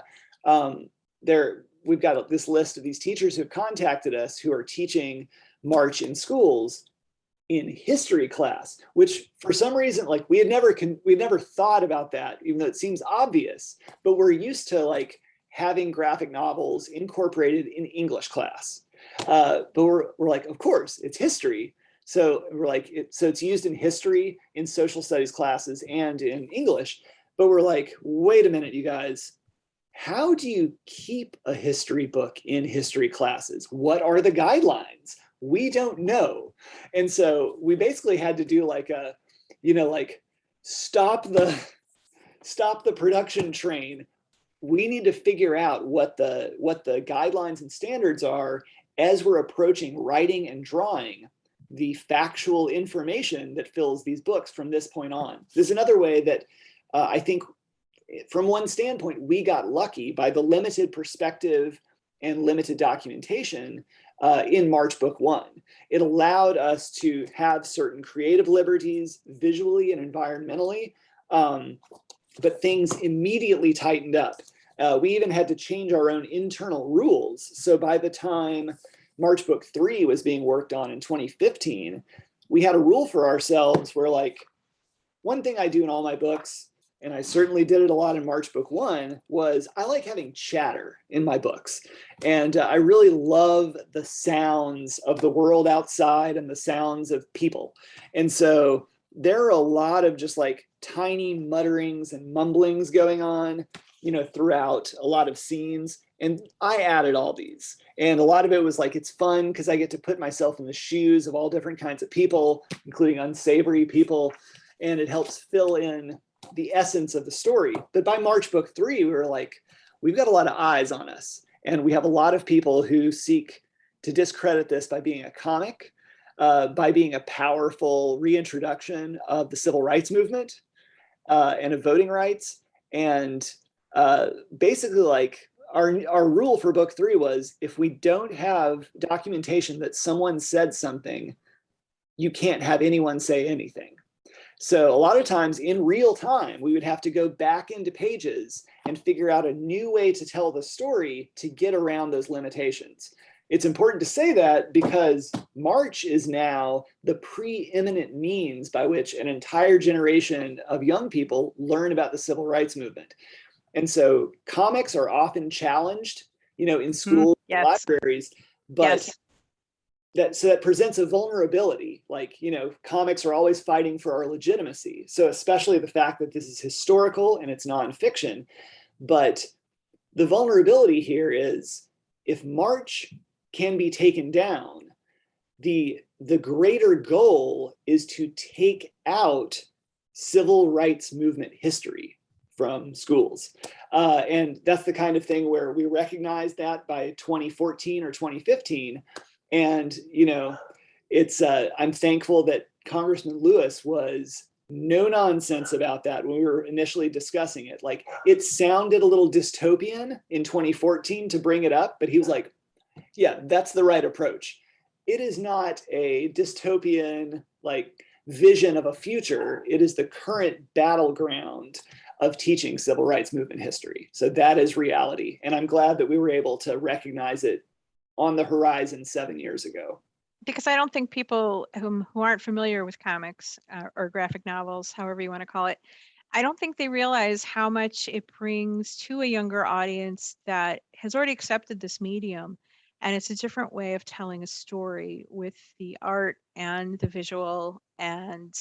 we've got this list of these teachers who have contacted us who are teaching March in schools in history class, which for some reason, like we'd never thought about that, even though it seems obvious, but we're used to like having graphic novels incorporated in English class. But we're like, of course, it's history. So we're like, so it's used in history, in social studies classes, and in English. But we're like, wait a minute, you guys, how do you keep a history book in history classes? What are the guidelines? We don't know. And so we basically had to do like a, like stop the production train. We need to figure out what the guidelines and standards are as we're approaching writing and drawing the factual information that fills these books from this point on. There's another way that I think from one standpoint, we got lucky by the limited perspective and limited documentation in March book 1. It allowed us to have certain creative liberties visually and environmentally, but things immediately tightened up. We even had to change our own internal rules. So by the time March book 3 was being worked on in 2015, we had a rule for ourselves where, like, one thing I do in all my books, and I certainly did it a lot in March book 1, was I like having chatter in my books. And I really love the sounds of the world outside and the sounds of people. And so there are a lot of just like tiny mutterings and mumblings going on, throughout a lot of scenes. And I added all these. And a lot of it was like, it's fun because I get to put myself in the shoes of all different kinds of people, including unsavory people. And it helps fill in the essence of the story. But by March book 3, we were like, we've got a lot of eyes on us. And we have a lot of people who seek to discredit this by being a comic, by being a powerful reintroduction of the civil rights movement and of voting rights. And basically, like, our rule for book 3 was, if we don't have documentation that someone said something, you can't have anyone say anything. So a lot of times in real time, we would have to go back into pages and figure out a new way to tell the story to get around those limitations. It's important to say that because March is now the preeminent means by which an entire generation of young people learn about the civil rights movement. And so comics are often challenged, in schools and
Yes.
libraries, but
Yes.
that presents a vulnerability. Like, comics are always fighting for our legitimacy. So especially the fact that this is historical and it's nonfiction, but the vulnerability here is if March can be taken down, the greater goal is to take out civil rights movement history from schools. And that's the kind of thing where we recognize that by 2014 or 2015. And, it's I'm thankful that Congressman Lewis was no nonsense about that when we were initially discussing it. Like, it sounded a little dystopian in 2014 to bring it up, but he was like, yeah, that's the right approach. It is not a dystopian like vision of a future. It is the current battleground of teaching civil rights movement history. So that is reality. And I'm glad that we were able to recognize it on the horizon 7 years ago.
Because I don't think people who aren't familiar with comics or graphic novels, however you want to call it, I don't think they realize how much it brings to a younger audience that has already accepted this medium. And it's a different way of telling a story with the art and the visual and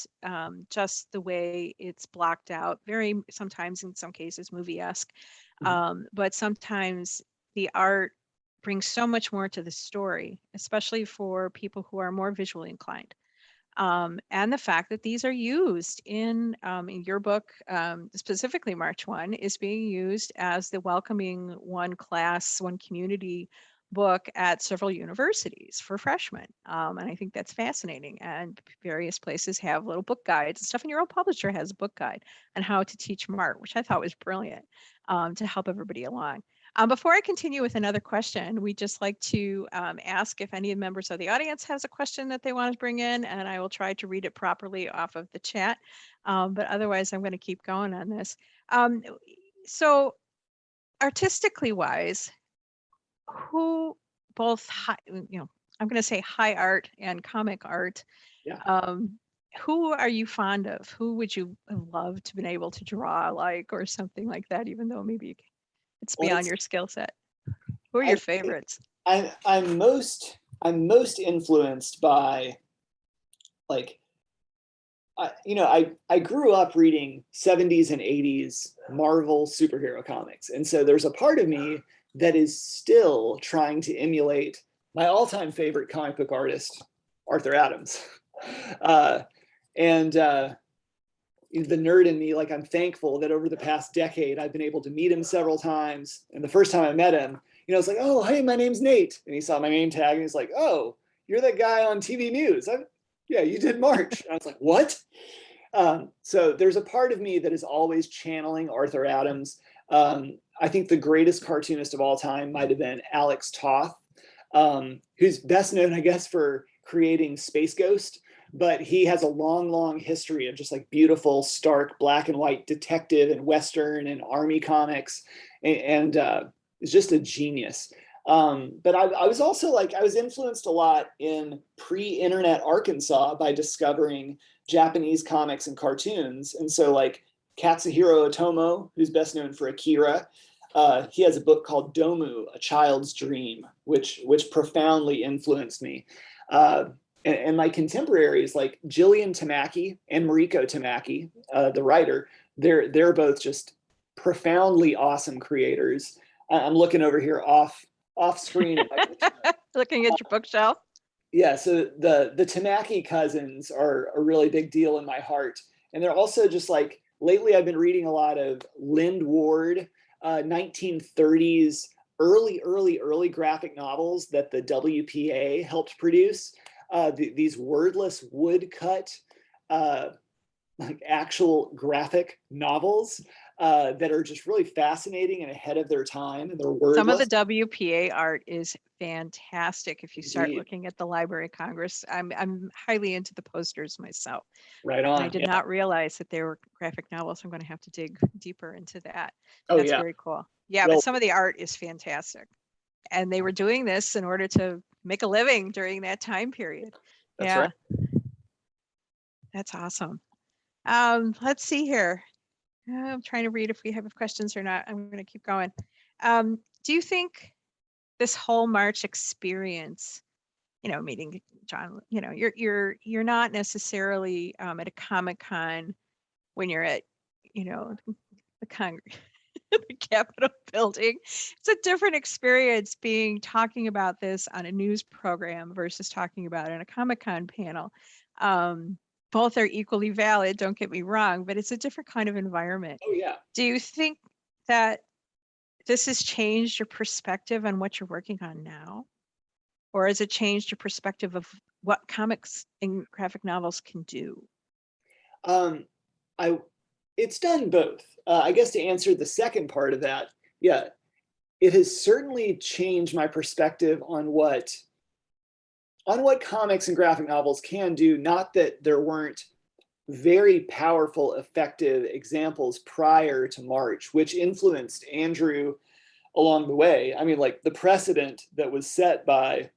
just the way it's blocked out. Very, sometimes in some cases, movie-esque. But sometimes the art brings so much more to the story, especially for people who are more visually inclined. And the fact that these are used in your book, specifically March 1, is being used as the welcoming one class, one community book at several universities for freshmen. And I think that's fascinating. And various places have little book guides and stuff. And your own publisher has a book guide on how to teach Mart, which I thought was brilliant to help everybody along. Before I continue with another question, we'd just like to ask if any members of the audience has a question that they want to bring in, and I will try to read it properly off of the chat. But otherwise, I'm going to keep going on this. So artistically wise, who both, I'm going to say high art and comic art,
Yeah.
who are you fond of? Who would you love to been able to draw like, or something like that, even though maybe it's beyond your skill set? Who are your favorites?
I'm most influenced by like I grew up reading 70s and 80s Marvel superhero comics. And so there's a part of me that is still trying to emulate my all-time favorite comic book artist, Arthur Adams. And the nerd in me, like, I'm thankful that over the past decade, I've been able to meet him several times. And the first time I met him, it's like, oh, hey, my name's Nate. And he saw my name tag and he's like, oh, you're that guy on TV news. Yeah, you did March. And I was like, what? So there's a part of me that is always channeling Arthur Adams. I think the greatest cartoonist of all time might have been Alex Toth, who's best known, I guess, for creating Space Ghost. But he has a long, long history of just like beautiful, stark, black and white detective and Western and Army comics. And is just a genius. But I was also like, I was influenced a lot in pre-internet Arkansas by discovering Japanese comics and cartoons. And so like Katsuhiro Otomo, who's best known for Akira, he has a book called Domu, A Child's Dream, which profoundly influenced me. And my contemporaries like Jillian Tamaki and Mariko Tamaki, the writer, they're both just profoundly awesome creators. I'm looking over here off screen.
Looking at your bookshelf.
Yeah, so the Tamaki cousins are a really big deal in my heart. And they're also just like, lately I've been reading a lot of Lind Ward, 1930s, early graphic novels that the WPA helped produce. These wordless woodcut, like actual graphic novels that are just really fascinating and ahead of their time, and they're wordless.
Some of the WPA art is fantastic. If you start
Indeed.
looking at the Library of Congress, I'm highly into the posters myself.
Right on.
And I did not realize that they were graphic novels. I'm going to have to dig deeper into that.
Oh,
That's
yeah.
very cool. Yeah, well, but some of the art is fantastic. And they were doing this in order to make a living during that time period.
That's right.
That's awesome. Let's see here. I'm trying to read if we have questions or not. I'm going to keep going. Do you think this whole March experience, meeting John, you're not necessarily at a Comic-Con when you're at, the Congress, the Capitol building. It's a different experience talking about this on a news program versus talking about it in a Comic-Con panel. Both are equally valid, don't get me wrong, but it's a different kind of environment.
Oh yeah.
Do you think that this has changed your perspective on what you're working on now? Or has it changed your perspective of what comics and graphic novels can do?
It's done both. I guess to answer the second part of that, yeah, it has certainly changed my perspective on what comics and graphic novels can do. Not that there weren't very powerful, effective examples prior to March, which influenced Andrew along the way. I mean, like the precedent that was set by,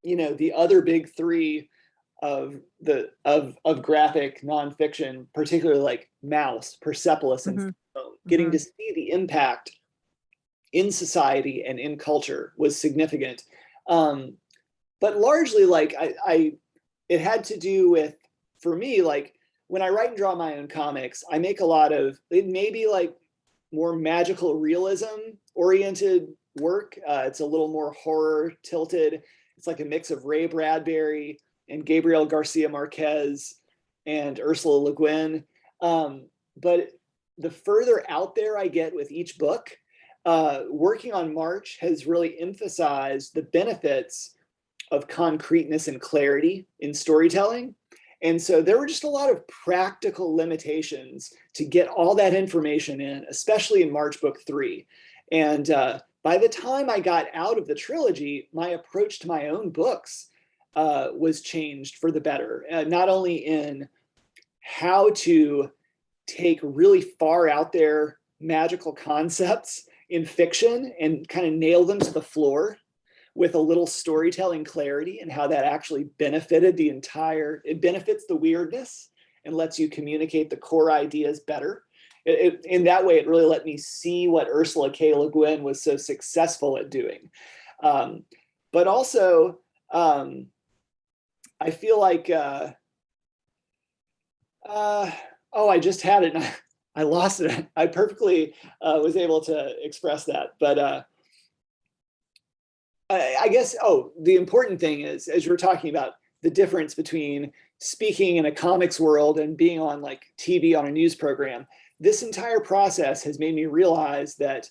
the other big three of graphic nonfiction, particularly like Mouse, Persepolis, and getting to see the impact in society and in culture was significant. But largely, like it had to do with, for me, like when I write and draw my own comics, I make a lot of, it may be like more magical realism oriented work. It's a little more horror tilted. It's like a mix of Ray Bradbury and Gabriel Garcia Marquez and Ursula Le Guin. But the further out there I get with each book, working on March has really emphasized the benefits of concreteness and clarity in storytelling. And so there were just a lot of practical limitations to get all that information in, especially in March Book 3. And by the time I got out of the trilogy, my approach to my own books was changed for the better, not only in how to take really far out there magical concepts in fiction and kind of nail them to the floor with a little storytelling clarity, and how that actually benefited it benefits the weirdness and lets you communicate the core ideas better. In that way, it really let me see what Ursula K. Le Guin was so successful at doing. But also, I feel like, I just had it. And I lost it. I perfectly was able to express that. But I guess, the important thing is, as you were talking about the difference between speaking in a comics world and being on like TV on a news program, this entire process has made me realize that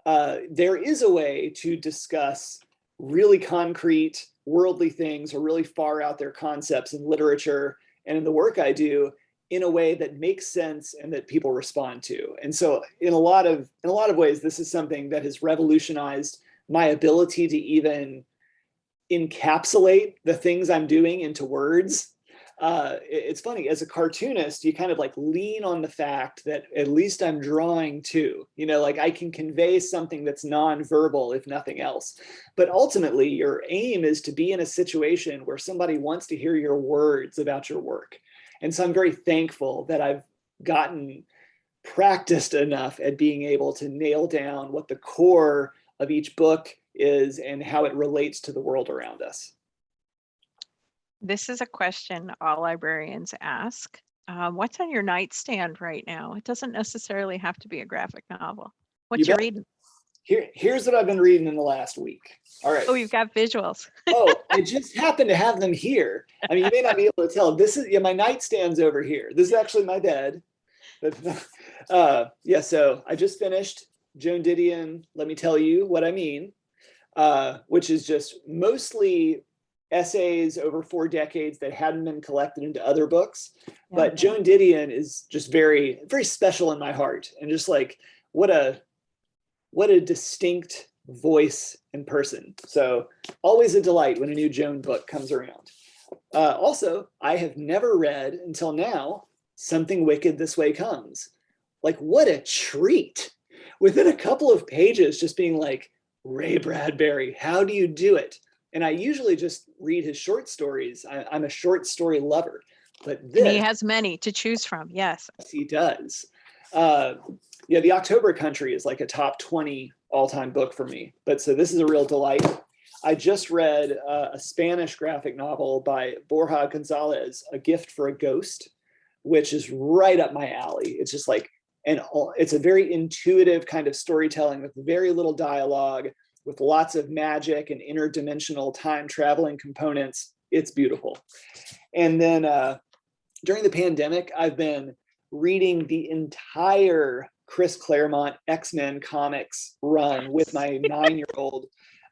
there is a way to discuss really concrete worldly things or really far out there concepts in literature and in the work I do in a way that makes sense and that people respond to. And so in a lot of ways, this is something that has revolutionized my ability to even encapsulate the things I'm doing into words. It's funny, as a cartoonist, you kind of like lean on the fact that at least I'm drawing too, like I can convey something that's nonverbal, if nothing else. But ultimately, your aim is to be in a situation where somebody wants to hear your words about your work. And so I'm very thankful that I've gotten practiced enough at being able to nail down what the core of each book is and how it relates to the world around us.
This is a question all librarians ask. What's on your nightstand right now? It doesn't necessarily have to be a graphic novel. What you reading?
Here's what I've been reading in the last week. All right.
Oh, you've got visuals.
I just happen to have them here. I mean, you may not be able to tell. This is my nightstand's over here. This is actually my bed. But so I just finished Joan Didion, Let Me Tell You What I Mean, which is just mostly essays over 4 decades that hadn't been collected into other books. Yeah. But Joan Didion is just very, very special in my heart. And just like, what a distinct voice and person. So always a delight when a new Joan book comes around. Also, I have never read until now Something Wicked This Way Comes. Like, what a treat. Within a couple of pages, just being like, Ray Bradbury, how do you do it? And I usually just read his short stories. I'm a short story lover. But this,
and he has many to choose from. Yes,
he does. Yeah, The October Country is like a top 20 all-time book for me. But so this is a real delight. I just read a Spanish graphic novel by Borja Gonzalez, A Gift for a Ghost, which is right up my alley. It's just like, it's a very intuitive kind of storytelling with very little dialogue, with lots of magic and interdimensional time traveling components. It's beautiful. And then during the pandemic, I've been reading the entire Chris Claremont X-Men comics run with my 9-year-old.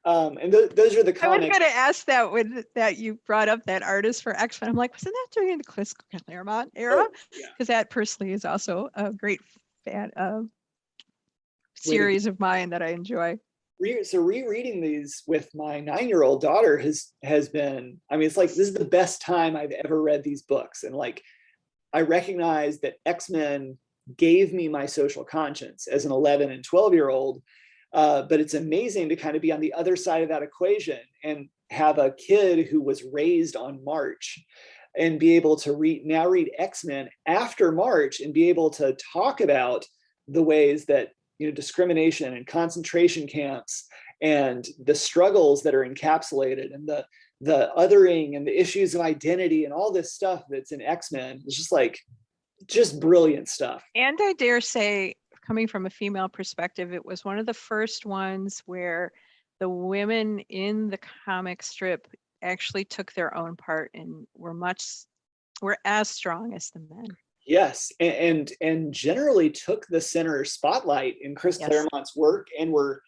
And those are the
I was
comics.
going to ask that when that you brought up that artist for X-Men. I'm like, wasn't that during the Chris Claremont era? Because that personally is also a great fan series of mine that I enjoy.
So rereading these with my 9-year-old daughter has been, I mean, it's like, this is the best time I've ever read these books. And like, I recognize that X-Men gave me my social conscience as an 11 and 12-year-old. But it's amazing to kind of be on the other side of that equation and have a kid who was raised on March and be able to read X-Men after March and be able to talk about the ways that, discrimination and concentration camps and the struggles that are encapsulated and the othering and the issues of identity and all this stuff that's in X-Men. It's just brilliant stuff.
And I dare say, coming from a female perspective, it was one of the first ones where the women in the comic strip actually took their own part and were as strong as the men.
Yes, and generally took the center spotlight in Chris Claremont's work and were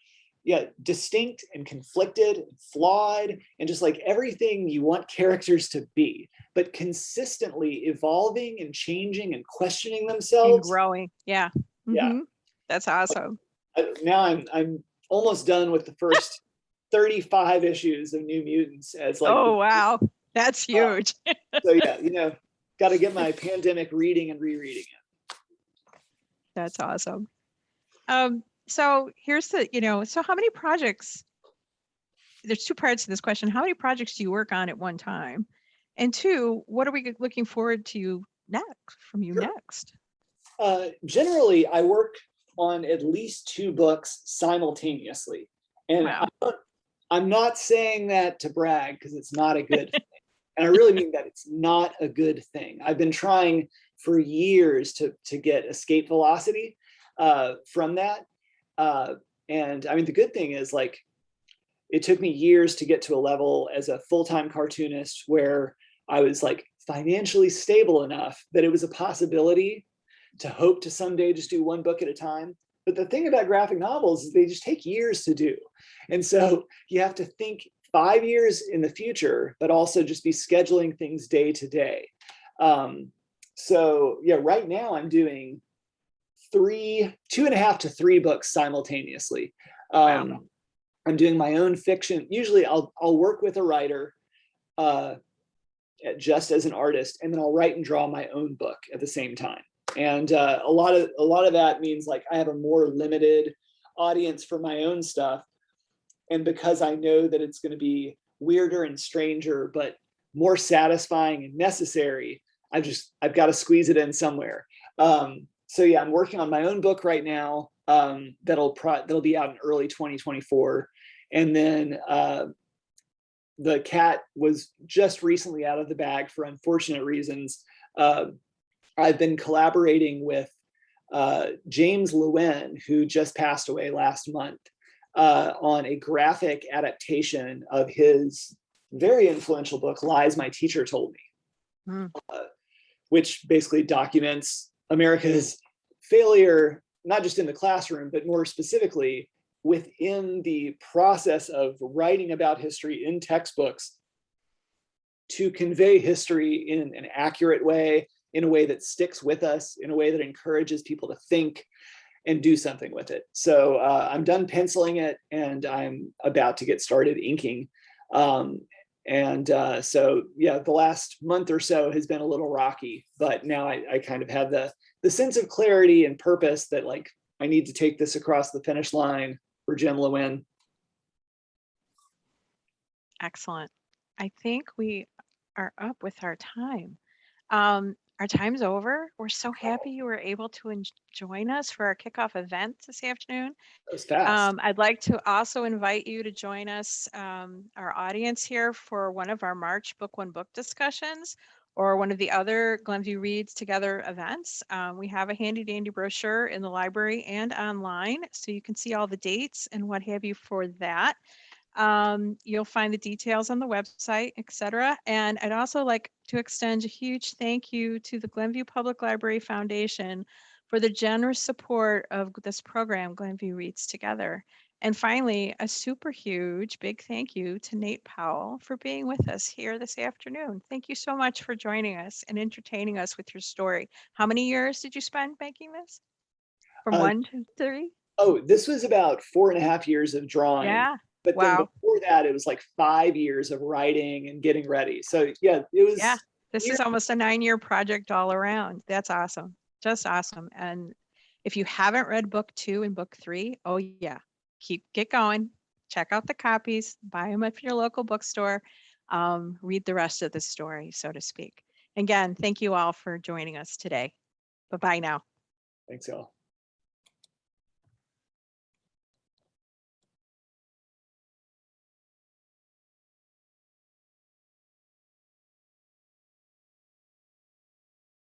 distinct and conflicted and flawed and just like everything you want characters to be, but consistently evolving and changing and questioning themselves
and growing. Yeah. That's awesome.
Now I'm almost done with the first 35 issues of New Mutants as like,
oh wow, that's huge.
So got to get my pandemic reading and rereading it.
That's awesome. So here's so how many projects, there's two parts to this question. How many projects do you work on at one time? And two, what are we looking forward to next?
Generally, I work on at least 2 books simultaneously. And
wow.
I'm not saying that to brag because it's not a good thing. And I really mean that it's not a good thing. I've been trying for years to get escape velocity from that. And I mean, the good thing is like, it took me years to get to a level as a full-time cartoonist where I was like financially stable enough that it was a possibility to hope to someday just do 1 book at a time. But the thing about graphic novels is they just take years to do. And so you have to think 5 years in the future, but also just be scheduling things day to day. So right now I'm doing 2.5 to 3 books simultaneously.
Wow.
I'm doing my own fiction. Usually I'll work with a writer just as an artist, and then I'll write and draw my own book at the same time. And a lot of that means like I have a more limited audience for my own stuff. And because I know that it's going to be weirder and stranger, but more satisfying and necessary, I've got to squeeze it in somewhere. So I'm working on my own book right now. That'll be out in early 2024. And then the cat was just recently out of the bag for unfortunate reasons. I've been collaborating with James Lewin, who just passed away last month, on a graphic adaptation of his very influential book, Lies My Teacher Told Me, which basically documents America's failure, not just in the classroom, but more specifically within the process of writing about history in textbooks to convey history in an accurate way, in a way that sticks with us, in a way that encourages people to think and do something with it. So I'm done penciling it and I'm about to get started inking. So the last month or so has been a little rocky, but now I kind of have the sense of clarity and purpose that like, I need to take this across the finish line for Jim Lewin.
Excellent. I think we are up with our time. our time's over. We're so happy you were able to join us for our kickoff event this afternoon.
That was fast.
I'd like to also invite you to join us, our audience here, for one of our March Book One book discussions or one of the other Glenview Reads Together events. We have a handy dandy brochure in the library and online, so you can see all the dates and what have you for that. You'll find the details on the website, etc. And I'd also like to extend a huge thank you to the Glenview Public Library Foundation for the generous support of this program, Glenview Reads Together. And finally, a super huge big thank you to Nate Powell for being with us here this afternoon. Thank you so much for joining us and entertaining us with your story. How many years did you spend making this? From 1 to 3?
Oh, this was about 4.5 years of drawing.
Yeah.
But then
Wow.
before that, it was like 5 years of writing and getting ready. So yeah, it was.
Yeah. This is almost a 9-year project all around. That's awesome. Just awesome. And if you haven't read book 2 and book 3, oh yeah, get going. Check out the copies, buy them at your local bookstore. Read the rest of the story, so to speak. Again, thank you all for joining us today. Bye-bye now.
Thanks, y'all.